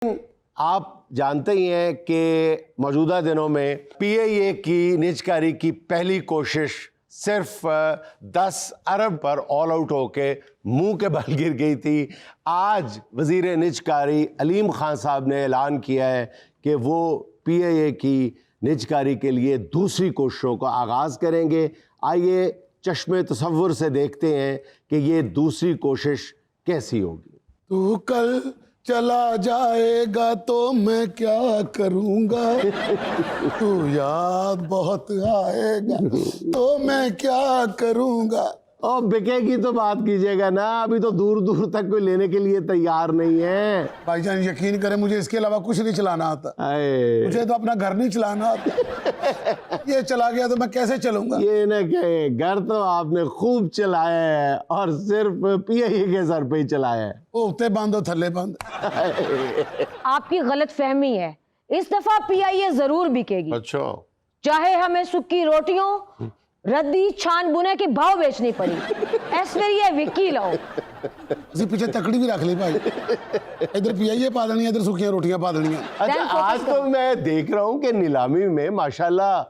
आप जानते ही हैं कि मौजूदा दिनों में पीआईए की निजकारी की पहली कोशिश सिर्फ 10 अरब पर ऑल आउट होके मुंह के बल गिर गई थी। आज वजीर निजकारी अलीम खान साहब ने ऐलान किया है कि वो पीआईए की निजकारी के लिए दूसरी कोशिशों का आगाज़ करेंगे। आइए चश्मे तसव्वुर से देखते हैं कि ये दूसरी कोशिश कैसी होगी। तू कल चला जाएगा तो मैं क्या करूंगा, तू याद बहुत आएगा तो मैं क्या करूंगा। और बिकेगी तो बात कीजिएगा ना, अभी तो दूर दूर तक कोई लेने के लिए तैयार नहीं है। भाईजान यकीन करें मुझे इसके अलावा कुछ नहीं चलाना आता, मुझे तो अपना घर नहीं चलाना आता। ये चला गया तो मैं कैसे चलूंगा। ये न कहे, घर तो आपने खूब चलाया है और सिर्फ पीआईए के सर पे ही चलाया है। उत्ते बंद हो थल्ले बंद। आपकी गलत फहमी है, इस दफा पीआईए जरूर बिकेगी। अच्छा, चाहे हमें सूखी रोटियों रद्दी छान बुने के भाव बेचनी पड़ी। ऐश्वर्या विक्की लाओ। उसी पीछे तकड़ी भी रख ली भाई, इधर पीआईए पा देनी, इधर सूखियां रोटियां पा देनी। अच्छा आज तो मैं देख रहा हूँ कि नीलामी में माशाल्लाह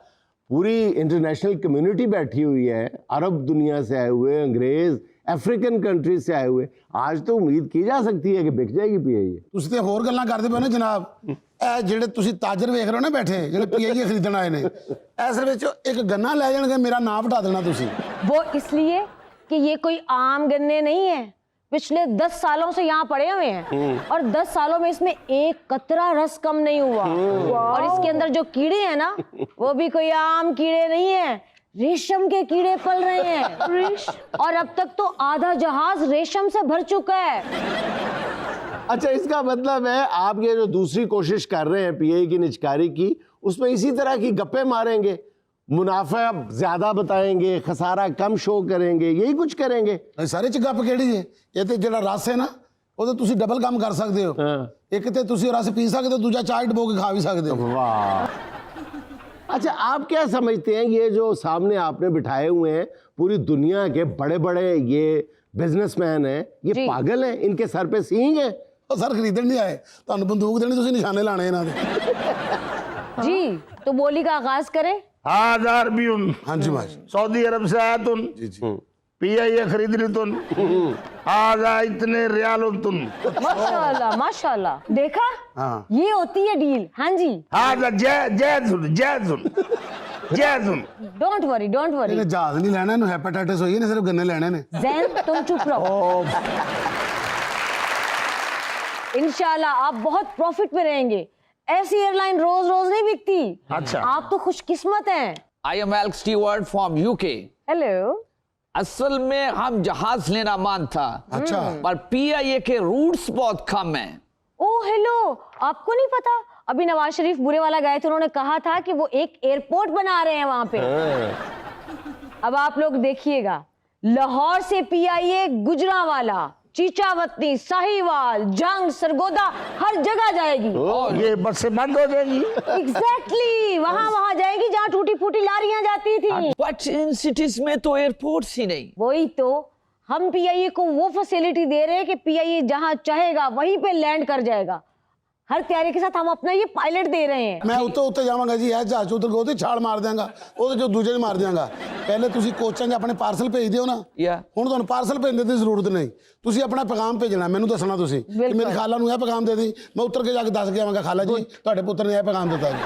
पूरी इंटरनेशनल कम्युनिटी बैठी हुई है, अरब दुनिया से आए हुए, अंग्रेज, अफ्रीकन कंट्रीज से आए हुए। आज तो उम्मीद की जा सकती है कि बिक जाएगी पीआईए। ਤੁਸੀਂ ਤੇ ਹੋਰ ਗੱਲਾਂ ਕਰਦੇ ਪਏ ਹੋ ਨਾ ਜਨਾਬ। ਇਹ ਜਿਹੜੇ ਤੁਸੀਂ ਤਾਜਰ ਵੇਖ ਰਹੇ ਹੋ ਨਾ ਬੈਠੇ, ਜਿਹੜੇ ਪੀਆਈਏ ਖਰੀਦਣ ਆਏ ਨੇ, ਇਸ ਵਿੱਚ ਇੱਕ ਗੰਨਾ ਲੈ ਜਾਣਗੇ, ਮੇਰਾ ਨਾਮ ਹਟਾ ਦੇਣਾ ਤੁਸੀਂ। वो इसलिए कि ये कोई आम गन्ने नहीं है, पिछले 10 सालों से यहाँ पड़े हुए हैं और 10 सालों में इसमें एक कतरा रस कम नहीं हुआ। और इसके अंदर जो कीड़े हैं ना, वो भी कोई आम कीड़े नहीं है, रेशम के कीड़े पल रहे हैं। और अब तक तो आधा जहाज रेशम से भर चुका है। अच्छा, इसका मतलब है आप ये जो दूसरी कोशिश कर रहे हैं पीआईए की निजकारी की, उसमें इसी तरह की गप्पे मारेंगे, मुनाफा ज्यादा बताएंगे, खसारा कम शो करेंगे, यही कुछ करेंगे। ਸਾਰੇ ਚ ਗੱਪ ਕਿਹੜੀ ਹੈ? ਇਹ ਤੇ ਜਿਹੜਾ ਰਸ ਹੈ ਨਾ, ਉਹਦੇ ਤੁਸੀਂ ਡਬਲ ਕੰਮ ਕਰ ਸਕਦੇ ਹੋ। ਇੱਕ ਤੇ ਤੁਸੀਂ ਰਸ ਪੀ ਸਕਦੇ ਹੋ, ਦੂਜਾ ਚਾਹ ਡਬੋ ਕੇ ਖਾ ਵੀ ਸਕਦੇ ਹੋ। वाह। अच्छा, आप क्या समझते हैं ये जो सामने आपने बिठाए हुए हैं पूरी दुनिया के बड़े बड़े ये बिजनेसमैन हैं, ये जी। पागल हैं? इनके सर पे सींग है? ਉਹ ਸਰ ਖਰੀਦਣ ਨਹੀਂ ਆਏ, ਤੁਹਾਨੂੰ ਬੰਦੂਕ ਦੇਣੀ, ਤੁਸੀਂ ਨਿਸ਼ਾਨੇ ਲਾਣੇ ਇਹਨਾਂ ਦੇ। जी, तो बोली का आगाज करें। हजार भी उन ਹਾਂਜੀ ਭਾਈ सऊदी अरब से आया तुन ਜੀ ਜੀ। पीआईए खरीद ली तुन आज इतने रियाल तुन माशाल्लाह माशाल्लाह, देखा हाँ। ये होती है डील। हाँ जी, आज जय जय सुन जय सुन जय सुन। Don't worry don't worry. ਇਹਨੇ ਜਹਾਜ਼ ਨਹੀਂ ਲੈਣਾ, ਇਹਨੂੰ ਹੈਪੇਟਾਈਟਸ ਹੋਈ ਹੈ, ਇਹਨੇ ਸਿਰਫ ਗੰਨੇ ਲੈਣੇ ਨੇ। जैन तुम चुप रहो। इंशाल्लाह आप बहुत प्रॉफिट में रहेंगे। ऐसी एयरलाइन रोज रोज नहीं बिकती। अच्छा। आप तो खुशकिस्मत हैं। I am Alex Stewart from UK. Hello. असल में हम जहाज लेना मान था, अच्छा पर पीआईए के रूट्स बहुत कम हैं। ओह हेलो, आपको नहीं पता, अभी नवाज शरीफ बुरे वाला गए थे, उन्होंने कहा था कि वो एक एयरपोर्ट बना रहे हैं वहां पे। अब आप लोग देखिएगा, लाहौर से पीआईए गुजरांवाला, चीचावतनी, साहिवाल, जंग, सरगोदा हर जगह जाएगी। ये बस से बंद हो जाएगी। एग्जैक्टली, वहां जाएगी जहाँ टूटी फूटी लारियां जाती थी। बट इन सिटीज में तो एयरपोर्ट्स ही नहीं। वही तो, हम पीआईए को वो फैसिलिटी दे रहे हैं कि पीआईए जहां चाहेगा वहीं पे लैंड कर जाएगा। हर तैयारी के साथ हम अपना ये पायलट दे रहे हैं। ਮੈਂ ਉੱਤੇ ਉੱਤੇ ਜਾਵਾਂਗਾ ਜੀ, ਇਹ ਜਹਾਜ਼ ਉਧਰ ਉਹਦੇ ਛਾਲ ਮਾਰ ਦਿਆਂਗਾ, ਉਹਦੇ ਜੋ ਦੂਜੇ ਨੂੰ ਮਾਰ ਦਿਆਂਗਾ। ਪਹਿਲੇ ਤੁਸੀਂ ਕੋਚਾਂ 'ਚ ਆਪਣੇ ਪਾਰਸਲ ਭੇਜ ਦਿਓ ਨਾ, Yeah. ਹੁਣ ਤੁਹਾਨੂੰ ਪਾਰਸਲ ਭੇਜਣ ਦੀ ਜ਼ਰੂਰਤ ਨਹੀਂ, ਤੁਸੀਂ ਆਪਣਾ ਪੈਗਾਮ ਭੇਜਣਾ, ਮੈਨੂੰ ਦੱਸਣਾ ਤੁਸੀਂ ਕਿ ਬਿਲਕੁਲ। ਮੇਰੀ ਖਾਲਾ ਨੂੰ ਇਹ ਪੈਗਾਮ ਦੇ ਦੀ, ਮੈਂ ਉੱਤਰ ਕੇ ਜਾ ਕੇ ਦੱਸ ਕੇ ਆਵਾਂਗਾ, ਖਾਲਾ ਜੀ ਤੁਹਾਡੇ ਪੁੱਤਰ ਨੇ ਇਹ ਪੈਗਾਮ ਦਿੱਤਾ ਜੀ।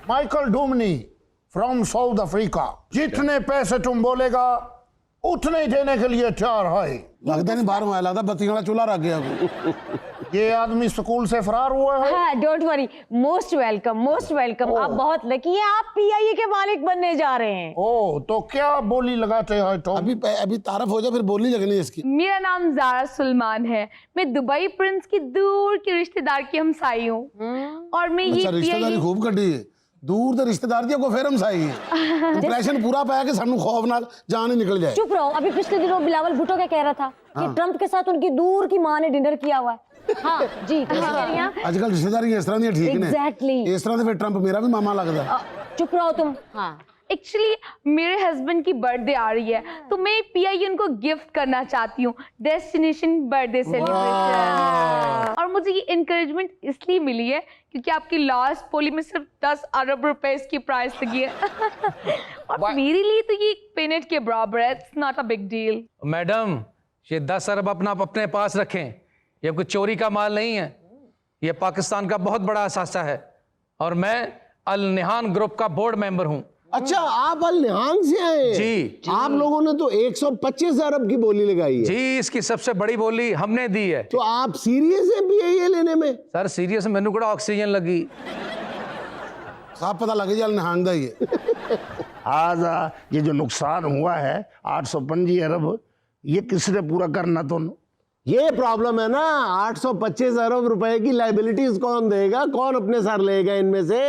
माइकल डूमनी फ्रॉम साउथ अफ्रीका, जितने पैसे तुम बोलेगा उतने ही देने के लिए तैयार है। ਲੱਗਦਾ ਨਹੀਂ ਬਾਹਰੋਂ ਆਇਆ, ਲੱਗਦਾ ਬੱਤੀਆਂ ਵਾਲਾ ਚੁੱਲ੍ਹਾ ਰੱਖ ਗਿਆ ਕੋਈ। ये आदमी स्कूल से फरार हुआ है। हाँ, don't worry, most welcome most welcome. आप बहुत लकी हैं, आप पीआईए के मालिक बनने जा रहे हैं। ओ तो क्या बोली लगाते हैं तुम? अभी तारफ हो जाए फिर बोलनी लगनी है इसकी। मेरा नाम ज़ारा सुलेमान है, मैं दुबई प्रिंस की दूर की रिश्तेदार की हमसाई हूँ और मैं ये अच्छा, रिश्तेदारी खूब कटी है, दूर दे रिश्तेदार दी को फिर हमसाई है। इंप्रेशन पूरा पाया कि सानू खौफ नाल जान ही निकल जाए। चुप रहो, अभी पिछले दिनों बिलावल भुट्टो क्या कह रहा था कि ट्रंप के साथ उनकी दूर की माँ ने डिनर किया हुआ है। हाँ जी, कैसे कह रही हैं? आजकल रिश्तेदारी इस तरह दी ठीक ने। Exactly। इस तरह से फिर ट्रंप मेरा भी मामा लगदा। चुप रहो तुम। हाँ, एक्चुअली मेरे हस्बैंड की बर्थडे आ रही है, तो मैं PIE उनको गिफ्ट करना चाहती हूँ, डेस्टिनेशन बर्थडे सेलिब्रेशन। और मुझे ये इनकरेजमेंट इसलिए मिली है क्योंकि आपकी लास्ट पोली में सिर्फ 10 अरब रुपए की प्राइस लगी है। और मेरे लिए तो ये एक पेनेट के बराबर है, it's not a big deal. Madam, ये 10 अरब अपने पास रखें, ये कोई चोरी का माल नहीं है, ये पाकिस्तान का बहुत बड़ा असासा है और मैं अल निहान ग्रुप का बोर्ड मेंबर हूँ। अच्छा, आप अल निहान से आए? जी। आप लोगों ने तो 125 अरब की बोली लगाई है। जी, इसकी सबसे बड़ी बोली हमने दी है। तो आप सीरियस हैं PIA लेने में? सर सीरियस, मैनू कड़ा ऑक्सीजन लगी। साफ पता लगे जी नहान दा ही है। आज ये जो नुकसान हुआ है 825 अरब, ये किसने पूरा करना? तो ये प्रॉब्लम है ना, 825 अरब रुपए की लाइबिलिटीज कौन देगा, कौन अपने सर लेगा इनमें से?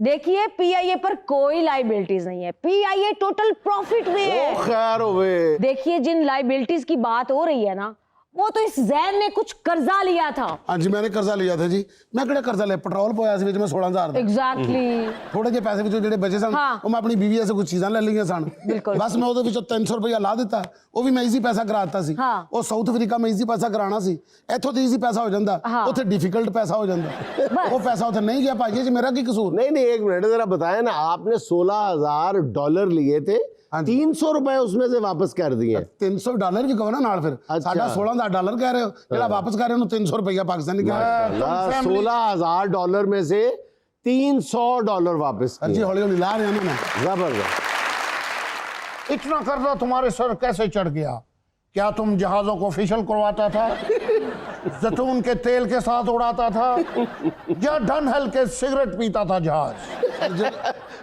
देखिए PIA पर कोई लाइबिलिटीज नहीं है, PIA टोटल प्रॉफिट में है। ओ खैर होवे। देखिए जिन लाइबिलिटीज की बात हो रही है ना, वो तो इस जैन ने कुछ कर्जा लिया था। हाँ जी, मैंने कर्जा लिया था जी। मैं किहड़ा कर्जा लिया? पेट्रोल पोया सी विच मैं 16,000 दा। एग्जैक्टली। थोड़े जे पैसे विचों जेडे बचे सन, हाँ। वो मैं अपनी बीवी से कुछ चीज़ां ले लईਆਂ सन। बिल्कुल। बस मैं ਉਹਦੇ ਵਿੱਚੋਂ 300 रुपया ला ਦਿੱਤਾ, ਉਹ ਵੀ ਮੈਂ ਈਜ਼ੀ ਪੈਸਾ ਕਰਾ ਦਿੱਤਾ ਸੀ। हाँ। ਉਹ ਸਾਊਥ ਅਫਰੀਕਾ ਮੈਂ ਈਜ਼ੀ ਪੈਸਾ ਕਰਾਣਾ ਸੀ, ਇੱਥੋਂ ਤੇ ਈਜ਼ੀ ਪੈਸਾ ਹੋ ਜਾਂਦਾ, हाँ। ਉੱਥੇ ਡਿਫਿਕਲਟ ਪੈਸਾ ਹੋ ਜਾਂਦਾ। बस। ਉਹ पैसा ਉੱਥੇ नहीं गया भाई जी, मेरा की कसूर? नहीं नहीं, एक मिनट जरा बताएं ना, आपने $16,000 लिए थे, हाँ जी। 300 रुपए उसमें से वापस कर दिए। $300 भी कहो ना नाल फिर। अच्छा। साडा $16,000 कह रहे हो, जेड़ा वापस कर रहे हो 300 रुपया पाकिस्तानी कह रहे हो। $16,000 में से $300 वापस सर जी किए। हौली हौली ला रहे हैं ना। जबरदस्त। इतना कर्जा तुम्हारे सर कैसे चढ़ गया? क्या तुम जहाजों को फिशल करवाता था, जैतून के तेल के साथ उड़ाता था, या डनहेल के सिगरेट पीता था जहाज?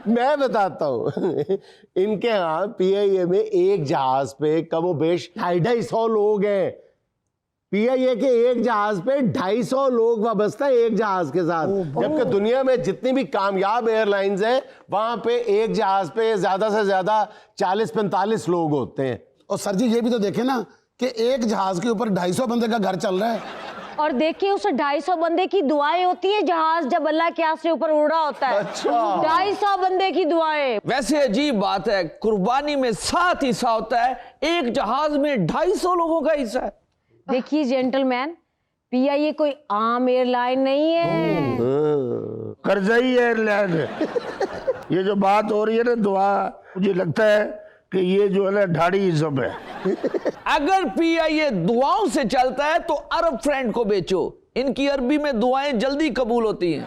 मैं बताता हूँ। इनके यहाँ PIA में एक जहाज पे कमोबेश 250 लोग हैं। PIA के एक जहाज पे 250 लोग वाबस्ता है एक जहाज के साथ, जबकि दुनिया में जितनी भी कामयाब एयरलाइंस हैं वहां पे एक जहाज पे ज्यादा से ज्यादा 40-45 लोग होते हैं। और सर जी ये भी तो देखे ना कि एक जहाज के ऊपर 250 बंदे का घर चल रहा है। और देखिए उस 250 बंदे की दुआएं होती है, जहाज जब अल्लाह के आसरे ऊपर उड़ रहा होता है। अच्छा। 250 बंदे की दुआएं। वैसे अजीब बात है, कुर्बानी में 7 हिस्सा होता है, एक जहाज में 250 लोगों का हिस्सा है। देखिए जेंटलमैन, PIA कोई आम एयरलाइन नहीं है। करजई एयरलाइन है। ये जो बात हो रही है ना दुआ, मुझे लगता है कि ये जो है ना ढाड़ी इज़्म है। अगर PIA दुआओं से चलता है तो अरब फ्रेंड को बेचो, इनकी अरबी में दुआएं जल्दी कबूल होती हैं।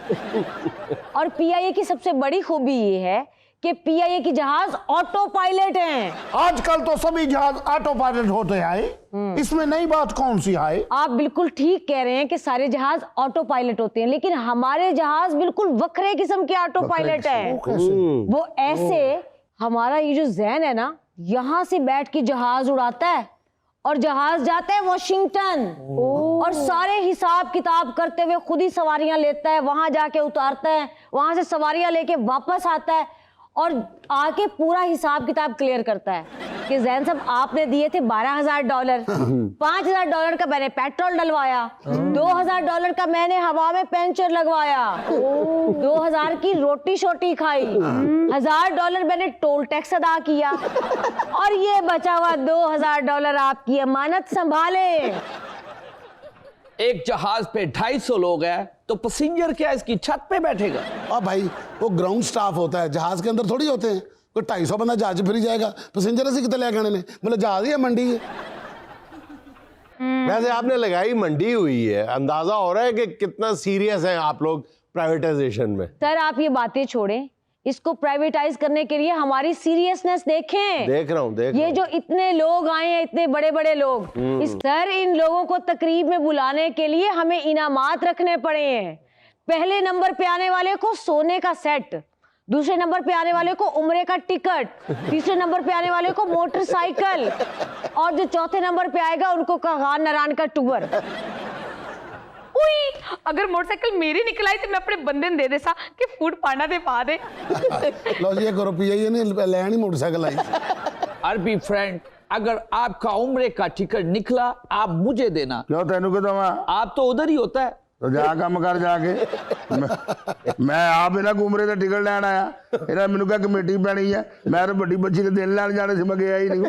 और PIA की सबसे बड़ी खूबी ये है कि PIA की जहाज ऑटो पायलट हैं। आजकल तो सभी जहाज ऑटो पायलट होते हैं, इसमें नई बात कौन सी है? आप बिल्कुल ठीक कह रहे हैं कि सारे जहाज ऑटो पायलट होते हैं, लेकिन हमारे जहाज बिल्कुल वक्रे किस्म के ऑटो पायलट हैं। वो ऐसे, हमारा ये जो जैन है ना, यहाँ से बैठ के जहाज उड़ाता है और जहाज जाता है वॉशिंगटन, और सारे हिसाब किताब करते हुए खुद ही सवारियां लेता है, वहां जाके उतारता है, वहां से सवारियां लेके वापस आता है और आके पूरा हिसाब किताब क्लियर करता है कि जैन साहब आपने दिए थे $12,000, $5,000 का मैंने पेट्रोल डलवाया, $2,000 का मैंने हवा में पंचर लगवाया, 2,000 की रोटी शोटी खाई, $1,000 मैंने टोल टैक्स अदा किया, और ये बचा हुआ $2,000 आपकी अमानत संभाले। एक जहाज पे 250 लोग हैं तो पैसेंजर क्या इसकी छत पे बैठेगा? अब भाई वो ग्राउंड स्टाफ होता है, जहाज के अंदर थोड़ी होते हैं। कोई 250 बंदा जहाज फिर जाएगा, पैसेंजर ऐसे कितने ले आने ने? मतलब जहाज ही है, मंडी है। वैसे आपने लगाई मंडी हुई है, अंदाजा हो रहा है कि कितना सीरियस है आप लोग प्राइवेटाइजेशन में। सर आप ये बातें छोड़ें, इसको प्राइवेटाइज करने के लिए हमारी सीरियसनेस देखें। देख रहा हूँ ये जो इतने लोग आए हैं, इतने बड़े बड़े लोग, सर इन लोगों को तकरीब में बुलाने के लिए हमें इनामात रखने पड़े हैं। पहले नंबर पे आने वाले को सोने का सेट, दूसरे नंबर पे आने वाले को उम्रे का टिकट, तीसरे नंबर पे आने वाले को मोटरसाइकिल, और जो चौथे नंबर पे आएगा उनको कगान नारायण का टूर। अगर मोटरसाइकिल मेरी निकल आई तो मैं अपने बंदे दे दे सा कि फूड पाना दे पा दे। लो जी, 1 रुपया ने लैनी मोटरसाइकिल आई। अरबी फ्रेंड, अगर आपका उम्रे का टिकट निकला आप मुझे देना। क्यों तेनू के दवा? आप तो उधर ही होता है। तो जा काम कर जाके। मैं आप इन्हें घूमरे का टिकट लैन आया, इन्हें मैनू क्या कमेटी पैनी है, मैं तो बड़ी बच्ची के दिन लैन जाने से मैं गया ही नहीं।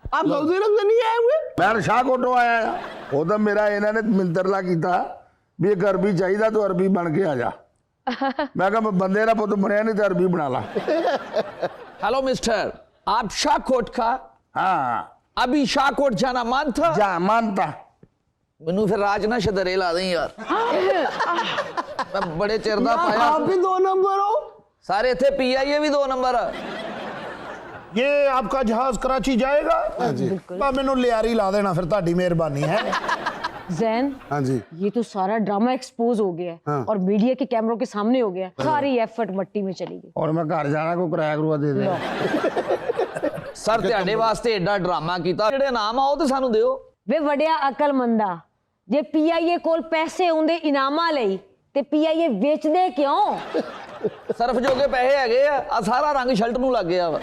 आप सऊदी अरब से नहीं आए हुए? मैं शाहकोटों आया है, वो तो मेरा इन्होंने मिंतरला किया भी एक अरबी चाहिए तो अरबी बन के आ जा। मैं कहा बंदे ना पुत बनया नहीं तो अरबी बना ला। हेलो मिस्टर, आप शाहकोट का हाँ अभी शाहकोट जाना मान था? जा मानता। मैनू फिर राज ना शदरे ला दें यार। मैं बड़े चिर दा पाया। आप भी 2 नंबर हो। सारे थे PIA भी 2 नंबर है। ये आपका जहाज कराची जाएगा? मैं मैनू लियारी ला देना फिर, ताड़ी मेहरबानी है। जैन, हाँ जी। ये तो सारा ड्रामा एक्सपोज हो गया है हाँ। और मीडिया के कैमरों के सामने हो गया, सारी एफर्ट मट्टी में चली गई। और मैं घर जाना को किराया करुआ दे दे। सर ਤੁਹਾਡੇ ਵਾਸਤੇ ਐਡਾ ਡਰਾਮਾ ਕੀਤਾ, ਜਿਹੜੇ ਨਾਮ ਆ ਉਹ ਤੇ ਸਾਨੂੰ ਦਿਓ। ਵੇ ਵਡਿਆ ਅਕਲਮੰਦਾ, ਜੇ PIA ਕੋਲ ਪੈਸੇ ਹੁੰਦੇ ਇਨਾਮਾਂ ਲਈ ਤੇ PIA ਵੇਚਦੇ ਕਿਉਂ? ਸਰਫ ਜੋਗੇ ਪੈਸੇ ਹੈਗੇ ਆ, ਸਾਰਾ ਰੰਗ ਸ਼ਰਟ ਨੂੰ ਲੱਗ ਗਿਆ ਵਾ।